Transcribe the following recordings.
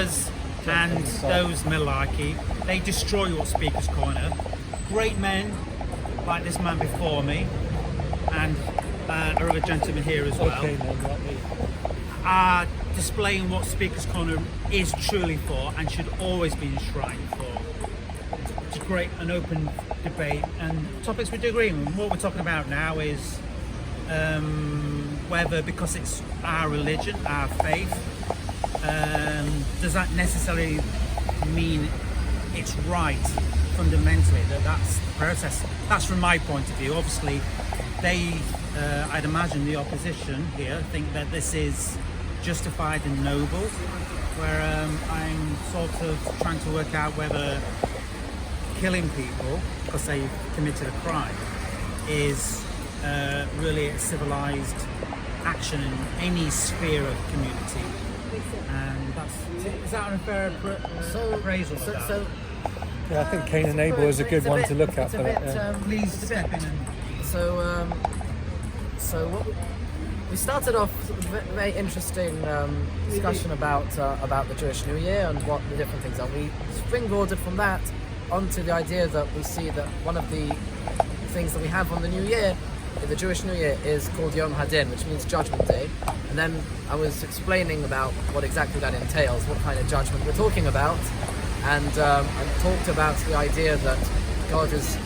Murderers and those malarkey, they destroy what Speaker's Corner. Great men, like this man before me, and our other gentleman here as well, are displaying what Speaker's Corner is truly for and should always be enshrined for. It's a great and open debate, and topics we do agree on. What we're talking about now is whether, because it's our religion, our faith, does that necessarily mean it's right fundamentally, that's the process. That's from my point of view. Obviously they, I'd imagine the opposition here think that this is justified and noble, where I'm sort of trying to work out whether killing people because they've committed a crime is really a civilized action in any sphere of community. And is that an unfair appraisal? Yeah, I think Cain and Abel is a good one to look at for that. Please step in. So what we started off with a very interesting discussion about the Jewish New Year and what the different things are. We springboarded from that onto the idea that we see that one of the things that we have on the New Year, the Jewish New Year, is called Yom Hadin, which means Judgment Day. And then I was explaining about what exactly that entails, what kind of judgment we're talking about, and I talked about the idea that God is,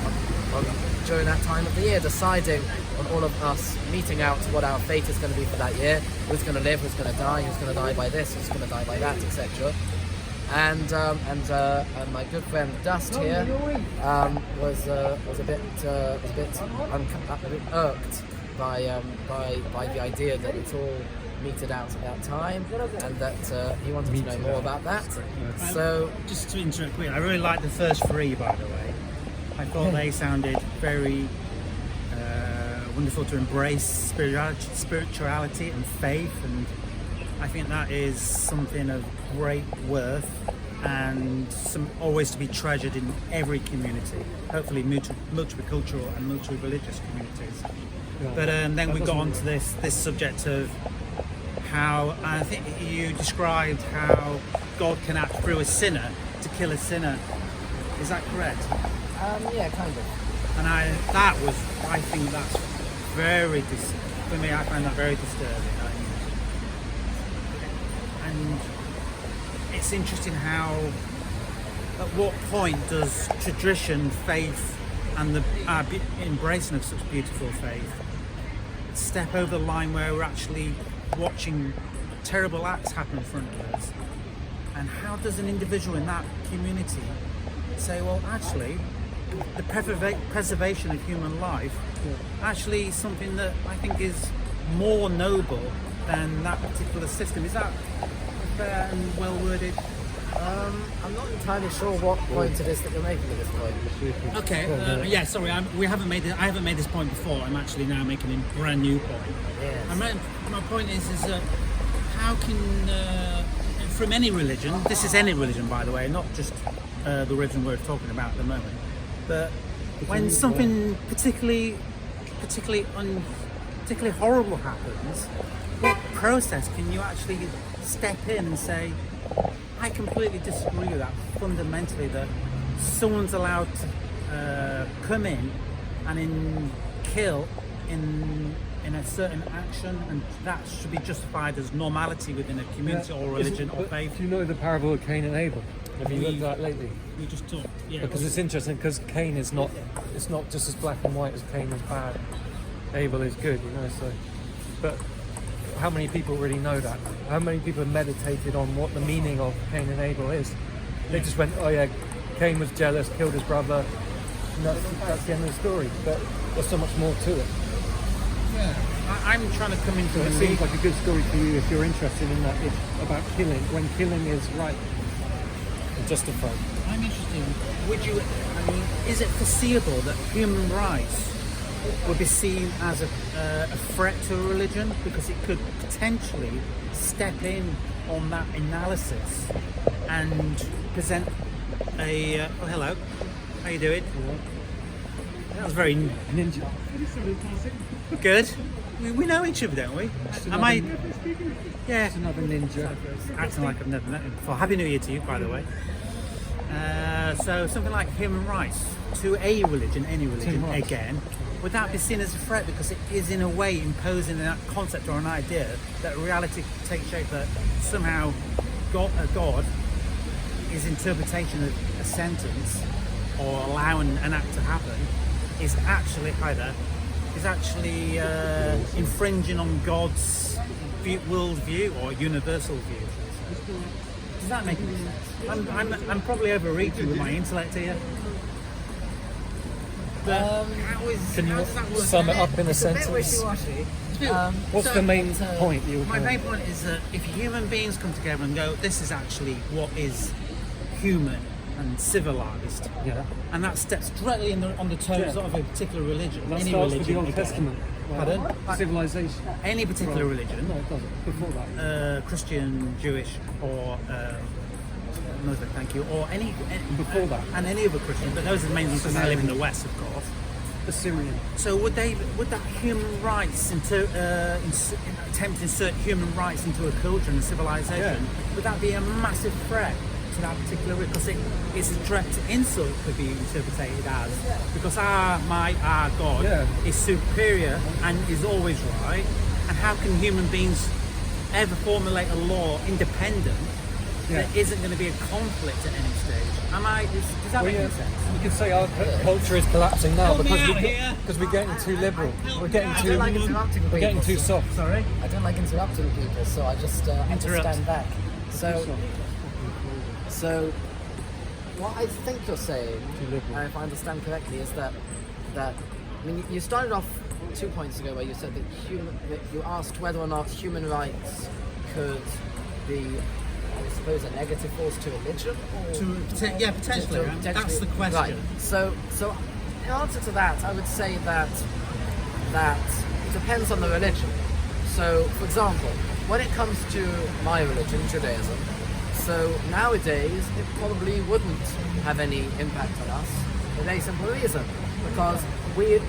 during that time of the year, deciding on all of us, meting out what our fate is going to be for that year, who's going to live, who's going to die, who's going to die by this, who's going to die by that, etc. And my good friend Dust here was a bit irked by the idea that it's all meted out at that time, and that he wanted to know more about that. So, just to interrupt quickly, I really liked the first three, by the way. I thought they sounded very wonderful to embrace spirituality and faith, and I think that is something of great worth and always to be treasured in every community, hopefully multicultural and multi-religious communities. Yeah. But then we got on to this subject of how, I think you described how God can act through a sinner to kill a sinner. Is that correct? Yeah, kind of. And I think that's very, for me, I find that very disturbing. And it's interesting how, at what point does tradition, faith, and the embracing of such beautiful faith step over the line where we're actually watching terrible acts happen in front of us? And how does an individual in that community say, well, actually, the preservation of human life actually something that I think is more noble than that particular system? Is that fair and well worded? I'm not entirely sure what point it is that you're making at this point. Okay, yeah, sorry, I haven't made this point before. I'm actually now making a brand new point. Yes. My point is that how can, from any religion, this is any religion, by the way, not just the religion we're talking about at the moment, but when something particularly horrible happens, what process can you actually step in and say, I completely disagree with that fundamentally, that someone's allowed to come in and kill in a certain action, and that should be justified as normality within a community or religion or faith? Do you know the parable of Cain and Abel? Have you looked at that lately? We just talked, yeah. Because it's interesting, because Cain is not, it's not just as black and white as Cain is bad, Abel is good, you know, so, but how many people really know that? How many people have meditated on what the meaning of Cain and Abel is? They just went, oh yeah, Cain was jealous, killed his brother, and that's the end of the story, but there's so much more to it. Yeah, I'm trying to come into It seems like a good story for you if you're interested in that, about killing, when killing is right and justified. I'm interested, is it foreseeable that human rights would be seen as a threat to a religion, because it could potentially step in on that analysis and present a oh hello, how you doing? That was very Ninja. good. We know each other, don't we? Am I? Yeah. It's another ninja. Acting like I've never met him before. Happy New Year to you, by the way. So something like human rights to a religion, any religion, rights. again, would that be seen as a threat because it is in a way imposing that concept or an idea that reality takes shape, that somehow God his interpretation of a sentence or allowing an act to happen is actually infringing on God's worldview or universal view. Does that make any sense? I'm probably overreaching with my intellect here. But Can you sum it up in a It's a bit sentence? wishy-washy. What's the main point you were My main point is that if human beings come together and go, this is actually what is human and civilized, Yeah. and that steps directly on the toes of a particular religion, That any starts with religion, the Old again. Testament. Pardon? Civilization. Any particular Right. religion, No, it doesn't. Before that. Christian, Jewish, or Muslim, thank you, or any Before that. and any other Christian, but those are the main ones because I live in the West, of course. Assyrian. So would that human rights attempt to insert human rights into a culture and a civilization, would that be a massive threat to that particular, because it's a direct insult could be interpreted as, because our God is superior and is always right, and how can human beings ever formulate a law independent that isn't going to be a conflict at any stage? Does that make any sense? You could say our culture is collapsing now Help me because out here. we're getting too liberal. We're getting I too don't like interrupting people. we're getting too soft. Sorry? I don't like interrupting people, so I just stand back. So what I think you're saying, if I understand correctly, is that I mean, you started off 2 points ago where you said that you asked whether or not human rights could be, I suppose, a negative force to religion. Potentially. That's the question. Right. So in answer to that, I would say that it depends on the religion. So, for example, when it comes to my religion, Judaism, so nowadays it probably wouldn't have any impact on us for a very simple reason, because we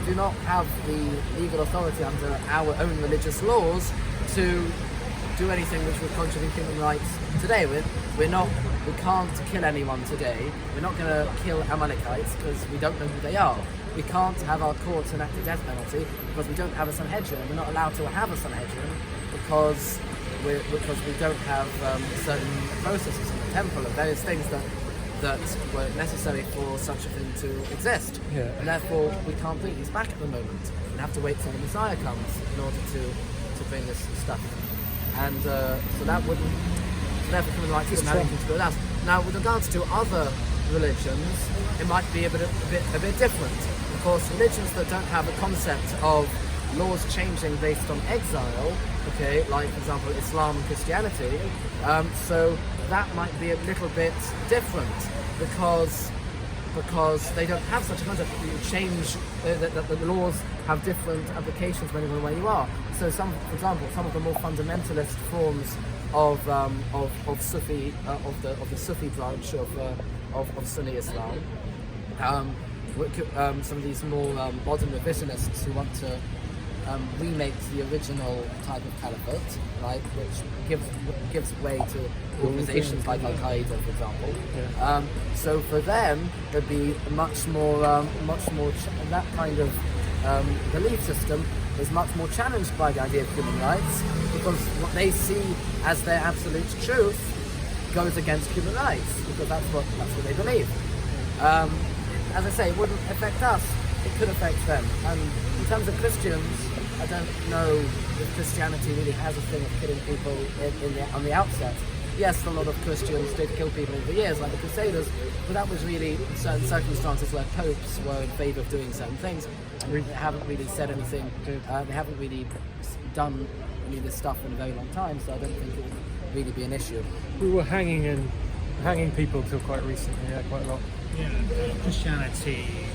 do not have the legal authority under our own religious laws to do anything which would contradict human rights today. We can't kill anyone today. We're not going to kill Amalekites because we don't know who they are. We can't have our courts enact the death penalty because we don't have a Sanhedrin. We're not allowed to have a Sanhedrin because we don't have certain processes in the temple and various things that were necessary for such a thing to exist. Yeah. And therefore we can't bring these back at the moment and have to wait till the Messiah comes in order to bring this stuff. And so that wouldn't, therefore human rights wouldn't have anything to do with us. Now, with regards to other religions, it might be a bit different. Of course, religions that don't have a concept of laws changing based on exile, okay, like for example Islam and Christianity, so that might be a little bit different because they don't have such a concept. You change that the laws have different applications depending on where you are. So for example, some of the more fundamentalist forms of Sufi of the Sufi branch of Sunni Islam, some of these more modern revisionists who want to remake the original type of caliphate, right, which gives way to organizations like Al Qaeda, for example. Yeah. So for them, there'd be much more that kind of belief system is much more challenged by the idea of human rights, because what they see as their absolute truth goes against human rights, because that's what they believe. As I say, it wouldn't affect us, it could affect them. And in terms of Christians, I don't know if Christianity really has a thing of killing people on the outset. Yes, a lot of Christians did kill people over the years, like the Crusaders, but that was really in certain circumstances where popes were in favour of doing certain things, and they haven't really said anything. They haven't really done any of this stuff in a very long time, so I don't think it would really be an issue. We were hanging people till quite recently, quite a lot. Yeah, Christianity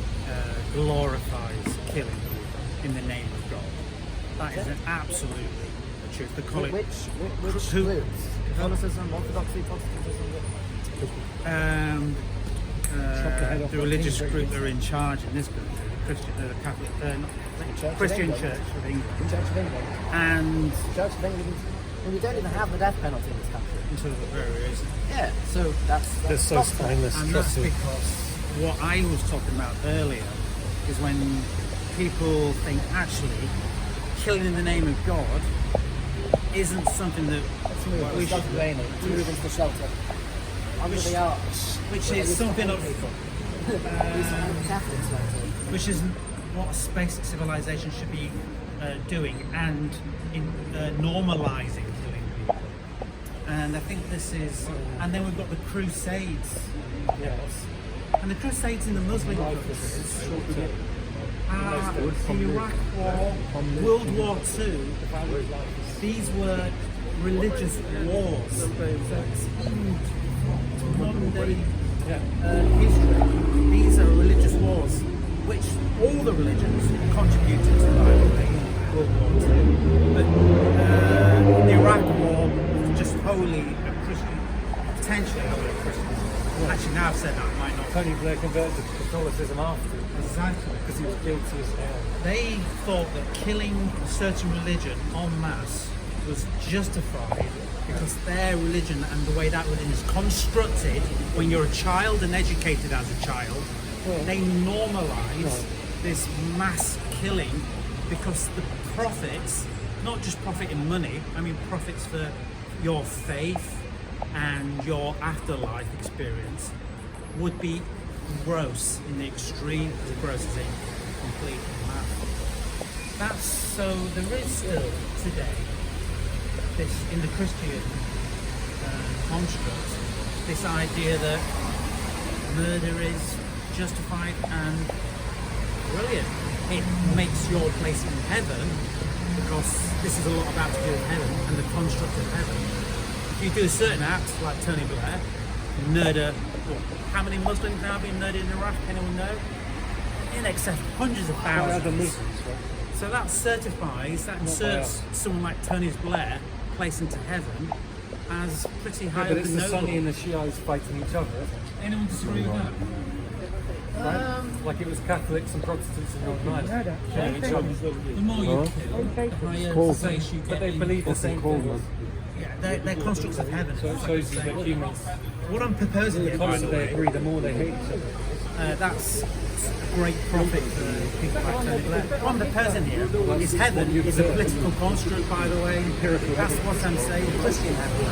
glorifies killing in the name of God. That is absolutely the truth. The college, Which groups? Catholicism, Orthodoxy, Protestantism? the religious group that are in charge in this country, the Catholic, Christian Church of England. Church of England. And Church of England. Well, we don't even have the death penalty in this country. until the very reason. Yeah, so that's They're so stops that. spineless, And that's trust me. because what I was talking about earlier is when people think actually killing in the name of God isn't something that We we stop should, raining to move into the shelter. Under the arch. which is something of Catholics like to. which is what basic civilization should be doing and normalizing killing people. And I think this is, and then we've got the Crusades, Yes. and the Crusades in the Muslim countries, the Iraq War, World War II. These were religious wars. So it's even to modern day history. These are religious wars, which all the religions contributed to, by the way, World War II. But the Iraq War was just wholly a Christian, potentially wholly a Christian. Actually, now I've said that, I might not. Tony Blair converted to Catholicism after Exactly. because he was guilty as hell. They thought that killing a certain religion en masse was justified because their religion and the way that religion is constructed when you're a child and educated as a child, they normalize this mass killing because the profits, not just profit in money, I mean profits for your faith and your afterlife experience, would be gross in the extreme, as gross as in complete mad. That's so there is still today this in the Christian construct, this idea that murder is justified and brilliant. It makes your place in heaven because this is a lot about to do with heaven and the construct of heaven. If you do a certain act like Tony Blair, murder. How many Muslims now have been murdered in Iraq? Anyone know? In excess of hundreds of thousands. So that certifies, that inserts someone like Tony Blair place into heaven as pretty high But up it's and the noble. Sunni and the Shiites fighting each other, isn't it? Anyone disagree with that? Right? Like it was Catholics and Protestants in Northern Ireland killing each other. The more you kill, the higher space you But get they in. believe the same thing. Yeah, they're constructs of heaven. So it shows you that humans, What I'm proposing the here, by closer the they way, agree, the more they hate each other. that's a great profit for people like Tony Blair. What I'm proposing here is heaven is a political construct, by the way. That's what I'm saying. Christian heaven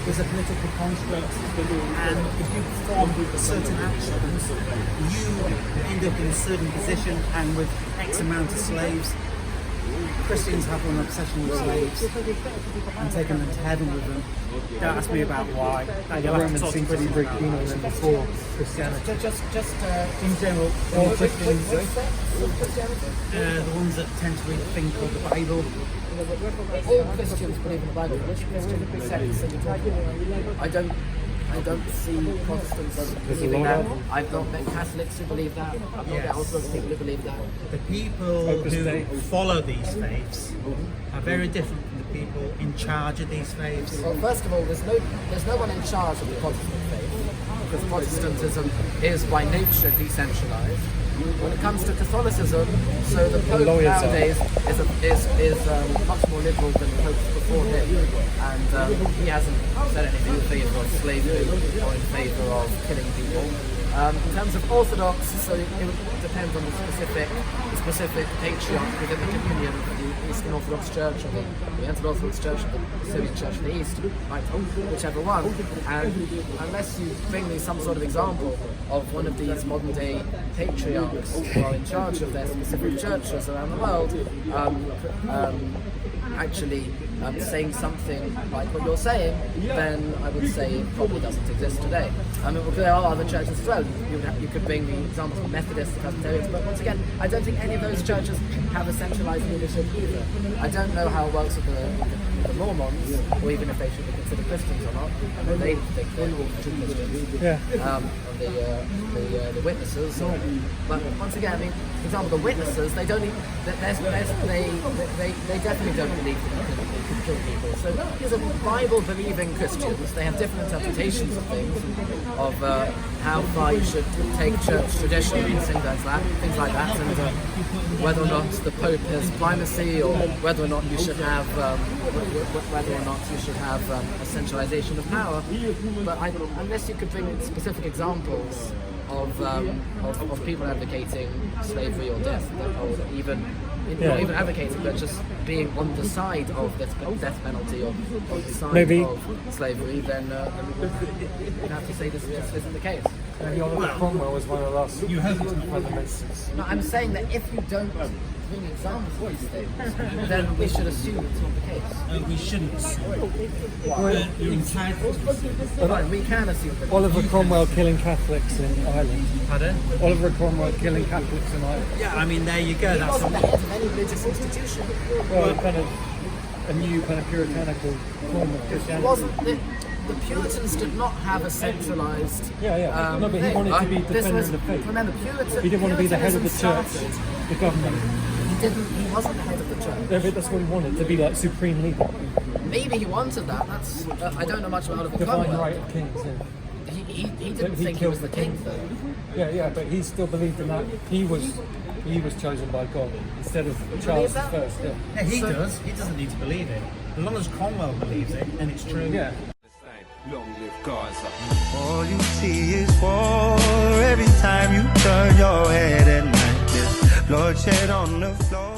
is a political construct, and if you perform certain actions, you end up in a certain position, and with X amount of slaves. Christians have an obsession with slaves and taking them to heaven with them. Don't ask me about why. You'll have to Romans talk to seem to be Christians very about keen that. on them before Christianity. Just In general, all Christians, Christianity? the ones that tend to read a thing called the Bible. All Christians believe in the Bible. Which Christian sects are you talking about? I don't see Protestants as believing that. I've not met Catholics who believe that. I've not met Orthodox people who believe that. The people Opus who Dei. follow these faiths are very different from the people in charge of these faiths. Well, first of all, there's no one in charge of the Protestant faith because Protestantism is by nature decentralized. When it comes to Catholicism, so the Pope lawyers are. nowadays is much more liberal than the popes before him, and he hasn't said anything in favour of slavery or in favour of killing people. In terms of Orthodox, so it depends on the specific patriarch within the communion of the Eastern Orthodox Church or the Oriental Orthodox Church or the Syrian Church in the East, right, whichever one. And unless you bring me some sort of example of one of these modern day patriarchs who are in charge of their specific churches around the world, actually saying something like what you're saying, then I would say it probably doesn't exist today. I mean, there are other churches as well. You could bring me examples of Methodists, Presbyterians, but once again, I don't think any of those churches have a centralized leadership either. I don't know how it works with the Mormons, or even if they should be considered Christians or not. I know they think they're true Christians. Yeah. And the witnesses. But once again, I mean, for example, the witnesses, they don't. They definitely don't believe that you can kill people. So these are Bible-believing Christians. They have different interpretations of things, of how far you should take church tradition and things like that, and whether or not the Pope has primacy, or whether or not you should have a centralization of power. But unless you could bring specific examples of people advocating slavery or death, or even not even advocating, but just being on the side of the death penalty, or on the side of slavery, then you'd have to say this just isn't the case. Maybe Oliver Cromwell was one of the last fundamentalists. No, I'm saying that if you don't bring examples of these things, then we should assume it's not the case. We shouldn't assume. You're entitled to assume. Fine, we can assume that. Oliver Cromwell killing Catholics in Ireland. Pardon? Oliver Cromwell killing Catholics in Ireland. Yeah, I mean, there you go. He That's wasn't the head of any religious institution. Well, kind of a new kind of puritanical form of Christianity. It wasn't. The Puritans did not have a centralized. No, but he wanted to be defender of the faith. Remember, Puritan. He didn't want to be the head of the Puritanism church, started- the government. He wasn't the head of the church. Yeah, but that's what he wanted, to be like supreme leader. Maybe he wanted that. That's. I don't know much about Oliver Divine Cromwell. right of kings. Yeah. He didn't think he was the king, though. Yeah, but he still believed in that. He was chosen by God instead of Charles that? I. Yeah. Yeah, he does. He doesn't need to believe it. As long as Cromwell believes it, then it's true. Yeah. Long live Gaza. All you see is war every time you turn your head at night. There's bloodshed on the floor.